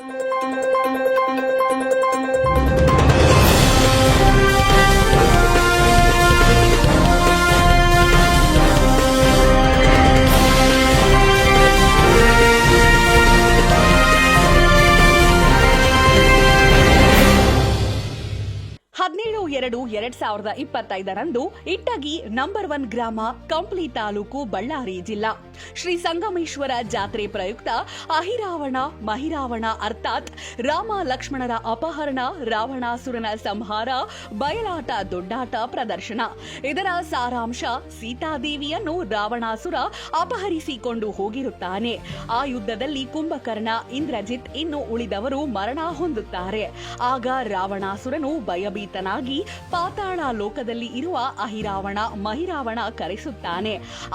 17/2/2025 ಇಟ್ಟಗಿ number 1 ಗ್ರಾಮ, ಕಂಪ್ಲಿ ತಾಲೂಕು, ಬಳ್ಳಾರಿ ಜಿಲ್ಲಾ. ಶ್ರೀ ಸಂಗಮೇಶ್ವರ ಜಾತ್ರೆ ಪ್ರಯುಕ್ತ ಅಹಿರಾವಣ ಮಹಿರಾವಣ ಅರ್ಥಾತ್ ರಾಮ ಲಕ್ಷ್ಮಣರ ಅಪಹರಣ, ರಾವಣಾಸುರನ ಸಂಹಾರ, ಬಯಲಾಟ, ದೊಡ್ಡಾಟ ಪ್ರದರ್ಶನ. ಇದರ ಸಾರಾಂಶ: ಸೀತಾದೇವಿಯನ್ನು ರಾವಣಾಸುರ ಅಪಹರಿಸಿಕೊಂಡು ಹೋಗಿರುತ್ತಾನೆ. ಆ ಯುದ್ಧದಲ್ಲಿ ಕುಂಭಕರ್ಣ, ಇಂದ್ರಜಿತ್ ಇನ್ನು ಉಳಿದವರು ಮರಣ ಹೊಂದುತ್ತಾರೆ. ಆಗ ರಾವಣಾಸುರನು ಭಯಭೀತನಾಗಿ ಪಾತಾಳ ಲೋಕದಲ್ಲಿ ಇರುವ ಅಹಿರಾವಣ ಮಹಿರಾವಣ ಕರೆಸುತ್ತಾನೆ.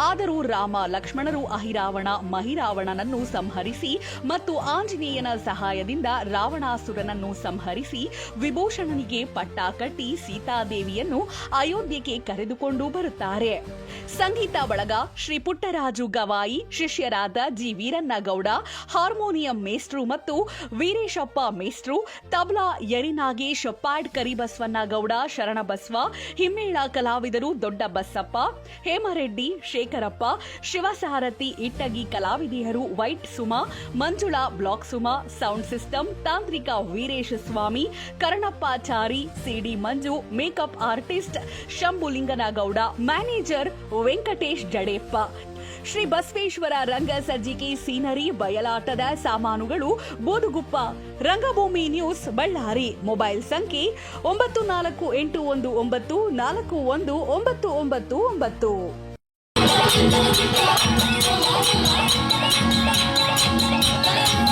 ಆದರೂ ರಾಮ ಲಕ್ಷ್ಮಣರು ಅಹಿರಾವಣ ಮಹಿರಾವಣನನ್ನು ಸಂಹರಿಸಿ ಮತ್ತು ಆಂಜನೇಯನ ಸಹಾಯದಿಂದ ರಾವಣಾಸುರನನ್ನು ಸಂಹರಿಸಿ ವಿಭೂಷಣನಿಗೆ ಪಟ್ಟ ಕಟ್ಟಿ ಸೀತಾದೇವಿಯನ್ನು ಅಯೋಧ್ಯೆಗೆ ಕರೆದುಕೊಂಡು ಬರುತ್ತಾರೆ. ಸಂಗೀತ ಬಳಗ: ಶ್ರೀ ಪುಟ್ಟರಾಜು ಗವಾಯಿ, ಶಿಷ್ಯರಾದ ಜಿ ವೀರನ್ನಗೌಡ, ಹಾರ್ಮೋನಿಯಂ ಮೇಸ್ಟ್ರು ಮತ್ತು ವೀರೇಶಪ್ಪ ಮೇಸ್ಟ್ರು, ತಬ್ಲಾ ಯರಿನಾಗೇಶ್, ಪ್ಯಾಡ್ ಕರಿಬಸವನಗೌಡ, ಶರಣಬಸವ, ಹಿಮ್ಮೇಳ ಕಲಾವಿದರು ದೊಡ್ಡ ಬಸಪ್ಪ, ಹೇಮರೆಡ್ಡಿ, ಶೇಖರಪ್ಪ, ಶಿವಸಾರಥಿ, ಇಟ್ಟಗಿ ಕಲಾವಿದೆಯರು white Suma, Manjula, black Suma, sound system ತಾಂತ್ರಿಕ Veeresha Swamy, Karnappachari, CD Manju, makeup artist Shambhulinganagouda, manager Venkatesh Jadeppa. Shri Basaveshwara ರಂಗ ಸಜ್ಜಿಕೆ ಸೀನರಿ, ಬಯಲಾಟದ ಸಾಮಾನುಗಳು ಬೋದುಗುಪ್ಪ. ರಂಗಭೂಮಿ ನ್ಯೂಸ್, ಬಳ್ಳಾರಿ. ಮೊಬೈಲ್ ಸಂಖ್ಯೆ 9481941999.